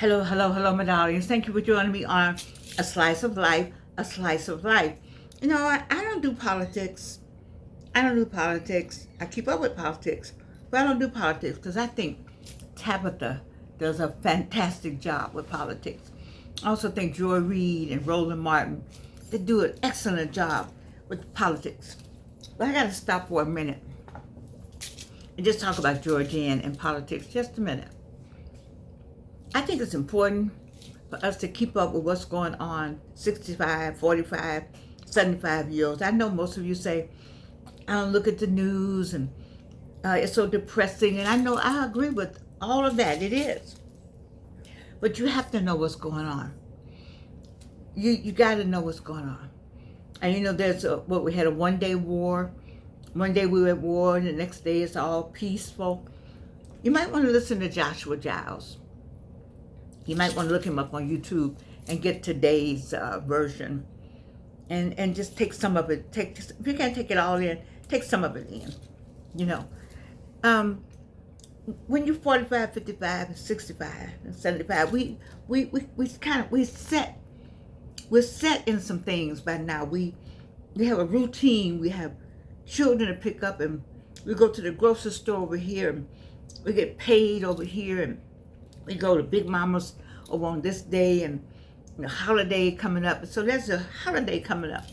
Hello, hello, hello, my darlings. Thank you for joining me on A Slice of Life, A Slice of Life. You know, I don't do politics. I don't do politics. I keep up with politics, but I don't do politics because I think Tabitha does a fantastic job with politics. I also think Joy Reid and Roland Martin, they do an excellent job with politics. But I got to stop for a minute and just talk about Georgianne and politics just a minute. I think it's important for us to keep up with what's going on 65, 45, 75 years olds. I know most of you say, I don't look at the news and it's so depressing. And I know I agree with all of that. It is. But you have to know what's going on. You got to know what's going on. And you know, we had a one-day war. One day we were at war and the next day it's all peaceful. You might want to listen to Joshua Giles. You might want to look him up on YouTube and get today's version, and just take some of it. If you can't take it all in, take some of it in. You know, when you're 45, 55, and 65, and 75, we're set in some things by now. We have a routine. We have children to pick up, and we go to the grocery store over here, and we get paid over here, and we go to Big Mama's over on this day, and the holiday coming up. So there's a holiday coming up.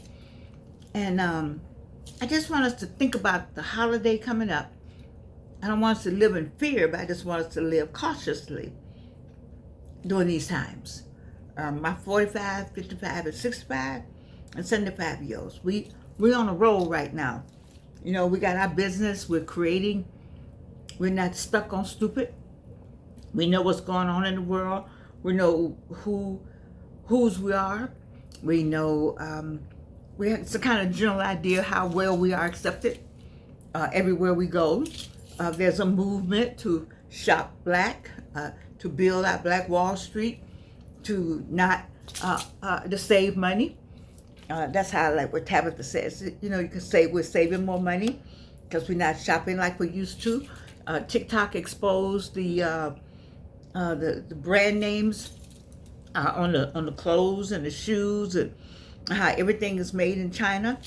And I just want us to think about the holiday coming up. I don't want us to live in fear, but I just want us to live cautiously during these times. My 45, 55, and 65, and 75 year olds. We're on a roll right now. You know, we got our business, we're creating. We're not stuck on stupid. We know what's going on in the world. We know whose we are. We know we have some kind of general idea how well we are accepted everywhere we go. There's a movement to shop black, to build our Black Wall Street, to not to save money. That's how, like what Tabitha says. You know, you can say we're saving more money because we're not shopping like we used to. TikTok exposed the brand names on the clothes and the shoes, and how everything is made in China.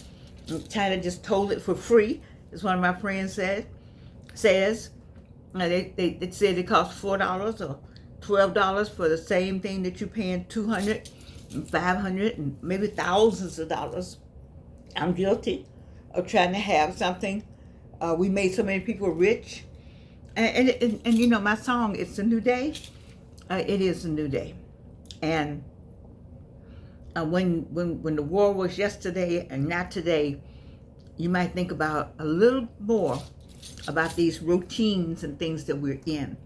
And China just told it for free, as one of my friends says. They said it costs $4 or $12 for the same thing that you're paying $200 and $500 and maybe thousands of dollars. I'm guilty of trying to have something. We made so many people rich. And you know, my song, It's a New Day. It is a new day. And when the war was yesterday and not today, you might think about a little more about these routines and things that we're in.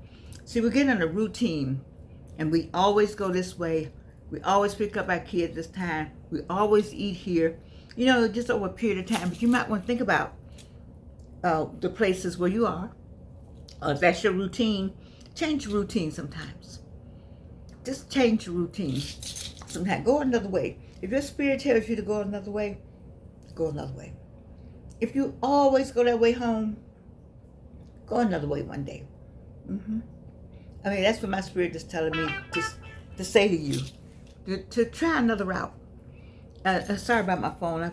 See, we're getting in a routine, and we always go this way. We always pick up our kids this time. We always eat here, you know, just over a period of time. But you might want to think about the places where you are. If that's your routine, change your routine sometimes. Just change your routine sometimes. Go another way. If your spirit tells you to go another way, go another way. If you always go that way home, go another way one day. I mean, that's what my spirit is telling me to say to you, to try another route. Sorry about my phone.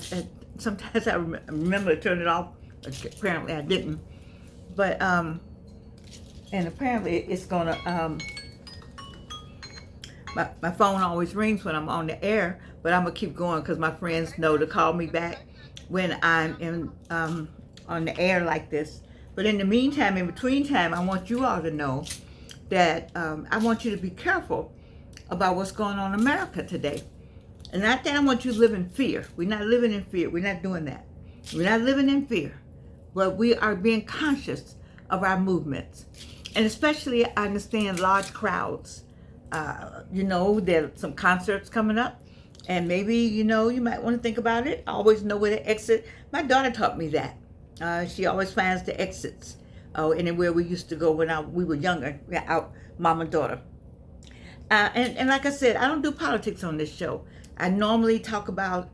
Sometimes I remember to turn it off. Apparently I didn't. But, and apparently it's gonna, my phone always rings when I'm on the air, but I'm gonna keep going because my friends know to call me back when I'm in, on the air like this. But in the meantime, in between time, I want you all to know that I want you to be careful about what's going on in America today. And not that I want you to live in fear. We're not living in fear. We're not doing that. We're not living in fear. But we are being conscious of our movements. And especially, I understand large crowds. You know, there are some concerts coming up. And maybe, you know, you might want to think about it. Always know where to exit. My daughter taught me that. She always finds the exits. Anywhere we used to go when we were younger, out, mom and daughter. And like I said, I don't do politics on this show. I normally talk about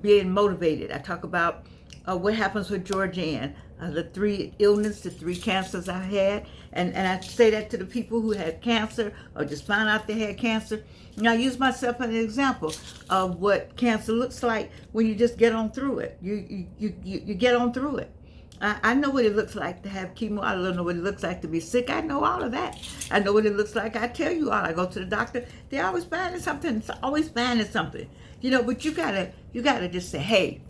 being motivated. I talk about what happens with Georgianne. the 3 illness, the 3 cancers I had. And I say that to the people who had cancer or just found out they had cancer. And I use myself as an example of what cancer looks like when you just get on through it. You get on through it. I know what it looks like to have chemo. I don't know what it looks like to be sick. I know all of that. I know what it looks like. I tell you all. I go to the doctor. They're always finding something. It's always finding something. But you gotta just say, hey,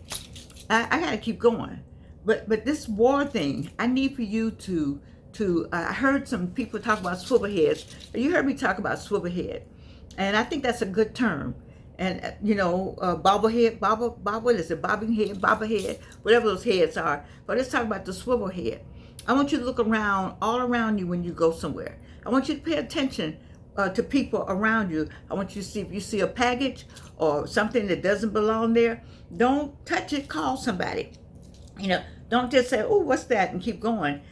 I gotta keep going. But this war thing, I need for you to I heard some people talk about swivel heads. You heard me talk about swivel head, and I think that's a good term. And bobblehead, what is it? Bobbing head, bobblehead, whatever those heads are. But let's talk about the swivel head. I want you to look around, all around you when you go somewhere. I want you to pay attention to people around you. I want you to see if you see a package or something that doesn't belong there. Don't touch it. Call somebody. Don't just say, oh, what's that, and keep going.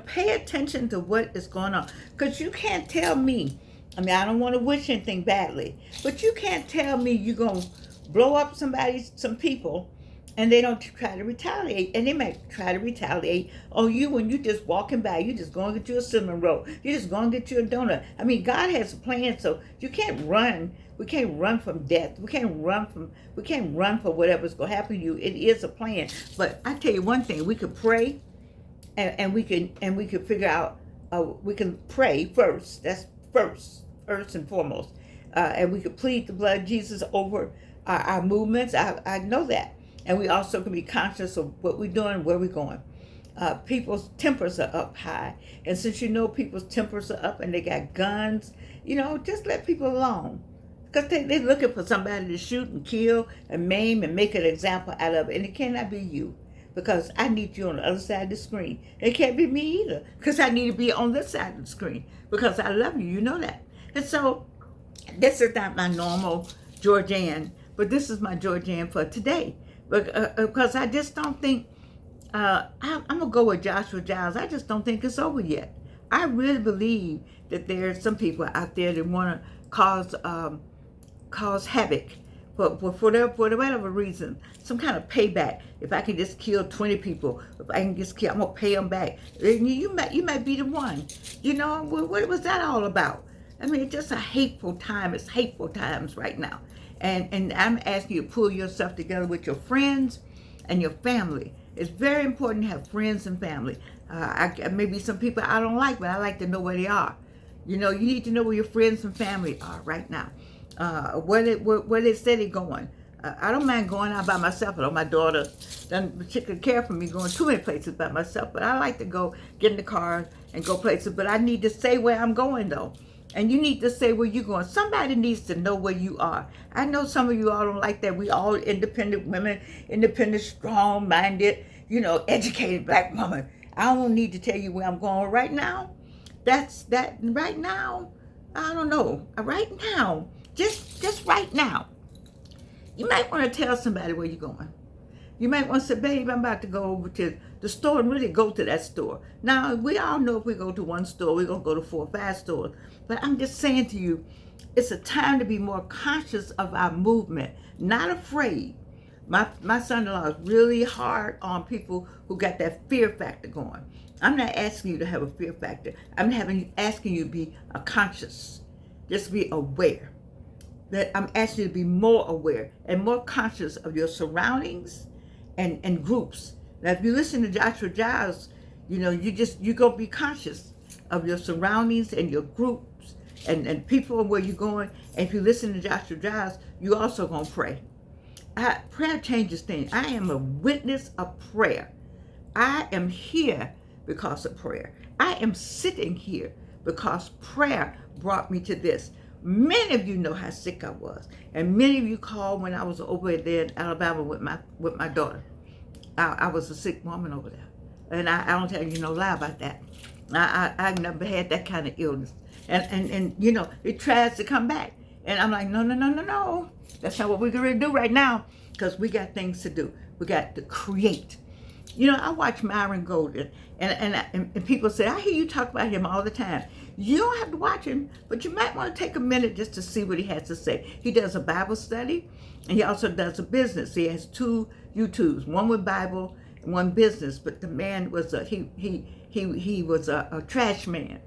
Pay attention to what is going on. Because you can't tell me, I don't want to wish anything badly, but you can't tell me you're going to blow up some people, and they don't try to retaliate. And they might try to retaliate on you when you're just walking by. You just going to get you a cinnamon roll. You just going to get you a donut. God has a plan, so you can't run. We can't run from death. We can't run for whatever's going to happen to you. It is a plan. But I tell you one thing, we could pray, and we can figure out, we can pray first. That's first and foremost. And we could plead the blood of Jesus over our movements. I know that. And we also can be conscious of what we're doing, where we're going. People's tempers are up high. And since people's tempers are up and they got guns, just let people alone. Because they're looking for somebody to shoot and kill and maim and make an example out of it. And it cannot be you. Because I need you on the other side of the screen. It can't be me either. Because I need to be on this side of the screen. Because I love you. You know that. And so, this is not my normal Georgianne. But this is my Georgianne for today. Because I just don't think, I'm going to go with Joshua Giles. I just don't think it's over yet. I really believe that there are some people out there that want to cause havoc for whatever reason, some kind of payback. If I can just kill 20 people, if I can just kill, I'm going to pay them back. You might be the one. What was that all about? It's just a hateful time. It's hateful times right now. And I'm asking you to pull yourself together with your friends and your family. It's very important to have friends and family. Maybe some people I don't like, but I like to know where they are. You need to know where your friends and family are right now. Where they say they're going. I don't mind going out by myself. Although my daughter doesn't particularly care for me going too many places by myself. But I like to go get in the car and go places. But I need to say where I'm going, though. And you need to say where you're going. Somebody needs to know where you are. I know some of you all don't like that. We all independent women, independent, strong-minded, educated black woman. I don't need to tell you where I'm going right now. Right now, I don't know. Right now, just right now, you might want to tell somebody where you're going. You might want to say, babe, I'm about to go over to the store and really go to that store. Now, we all know if we go to one store, we're going to go to 4 or 5 stores. But I'm just saying to you, it's a time to be more conscious of our movement, not afraid. My son-in-law is really hard on people who got that fear factor going. I'm not asking you to have a fear factor. I'm asking you to be conscious. Just be aware. That I'm asking you to be more aware and more conscious of your surroundings and groups. Now, if you listen to Joshua Giles, you're going to be conscious of your surroundings and your groups and people and where you're going. And if you listen to Joshua Giles, you also going to pray. Prayer changes things. I am a witness of prayer. I am here because of prayer. I am sitting here because prayer brought me to this. Many of you know how sick I was, and many of you called when I was over there in Alabama with my daughter. I was a sick woman over there, and I don't tell you no lie about that. I never had that kind of illness, and it tries to come back, and I'm like, no, that's not what we're gonna do right now, because we got things to do. We got to create. I watch Myron Golden, and people say, I hear you talk about him all the time. You don't have to watch him, but you might want to take a minute just to see what he has to say. He does a Bible study, and he also does a business. He has 2 YouTubes, one with Bible one business, but the man was he was a trash man.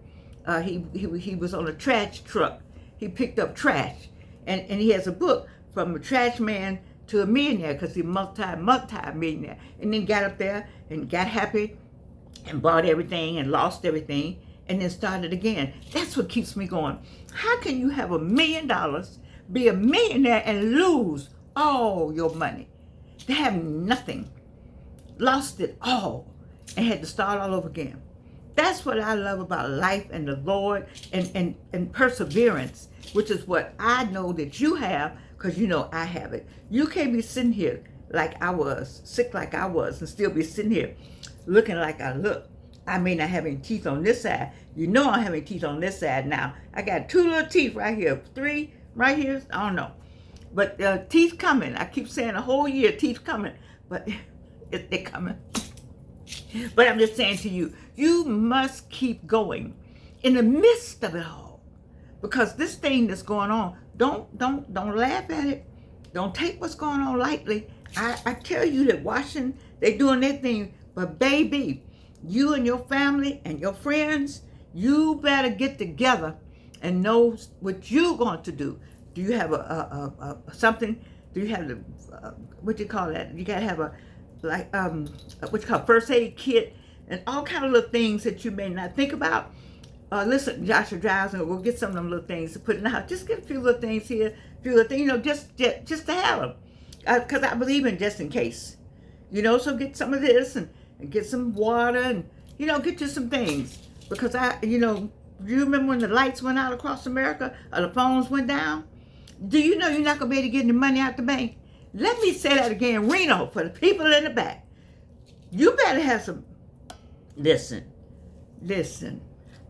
He was on a trash truck. He picked up trash, and he has a book, From a Trash Man to a Millionaire, because he's multi-millionaire, and then got up there and got happy and bought everything and lost everything and then started again. That's what keeps me going. How can you have $1 million, be a millionaire, and lose all your money? They have nothing, lost it all, and had to start all over again. That's what I love about life and the Lord, and perseverance, which is what I know that you have, because you know I have it. You can't be sitting here like I was, sick like I was, and still be sitting here looking like I look. I may not have any teeth on this side. You know I have any teeth on this side now. I got 2 little teeth right here, 3 right here, I don't know. But teeth coming. I keep saying a whole year, teeth coming, but they're coming. But I'm just saying to you, you must keep going in the midst of it all, because this thing that's going on, don't laugh at it. Don't take what's going on lightly. I tell you that Washington, they're doing their thing, but baby, you and your family and your friends, you better get together and know what you're going to do. Do you have a something? Do you have the what you call that? You gotta have a what you call first aid kit and all kind of little things that you may not think about. Listen, Joshua drives and we'll get some of them little things to put in the house. Just get a few little things here, a few little things, you know, just to have them, because I believe in just in case, you know. So get some of this and get some water and, you know, get you some things, because you know, do you remember when the lights went out across America or the phones went down? Do you know you're not going to be able to get any money out the bank? Let me say that again, Reno, for the people in the back. You better have some, listen.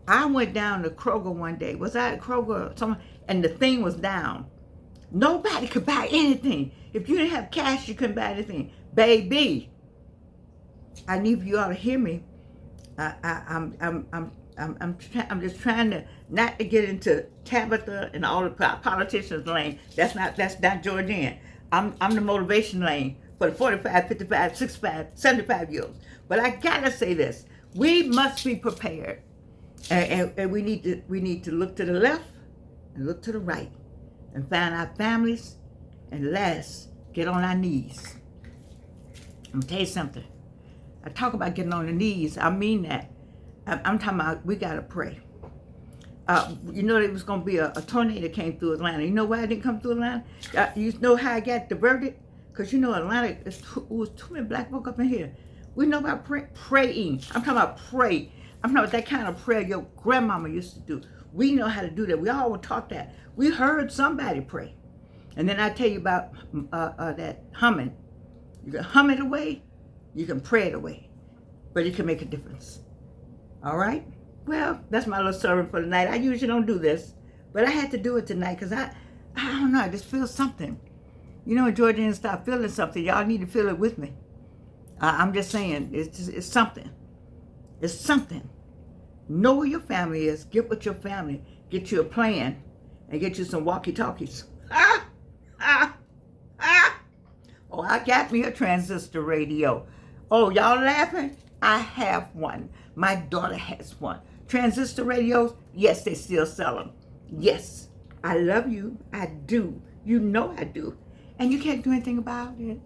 I went down to Kroger one day. Was I at Kroger or something? And the thing was down. Nobody could buy anything. If you didn't have cash, you couldn't buy anything. Baby, I need you all to hear me. I'm just trying to not to get into Tabitha and all the politicians lane. That's not Georgianne. I'm the motivation lane for the 45, 55, 65, 75 year olds. But I gotta say this: we must be prepared, and we need to look to the left and look to the right, and find our families, and last, get on our knees. I'm gonna tell you something. I talk about getting on the knees. I mean that. I'm talking about we gotta pray. You know there was gonna be a tornado came through Atlanta. You know why it didn't come through Atlanta? You know how I got diverted? Because you know Atlanta, it was too many black folk up in here. We know about praying. I'm talking about pray. I'm talking about that kind of prayer your grandmama used to do. We know how to do that. We all were taught that. We heard somebody pray. And then I tell you about that humming. You can hum it away, you can pray it away, but it can make a difference. All right? Well, that's my little sermon for tonight. I usually don't do this, but I had to do it tonight because I don't know, I just feel something. You know, when Georgianne start feeling something, y'all need to feel it with me. I'm just saying, it's something. It's something. Know where your family is. Get with your family. Get you a plan and get you some walkie-talkies. Oh, I got me a transistor radio. Oh, y'all laughing? I have one. My daughter has one. Transistor radios, yes, they still sell them. Yes, I love you. I do. You know I do. And you can't do anything about it.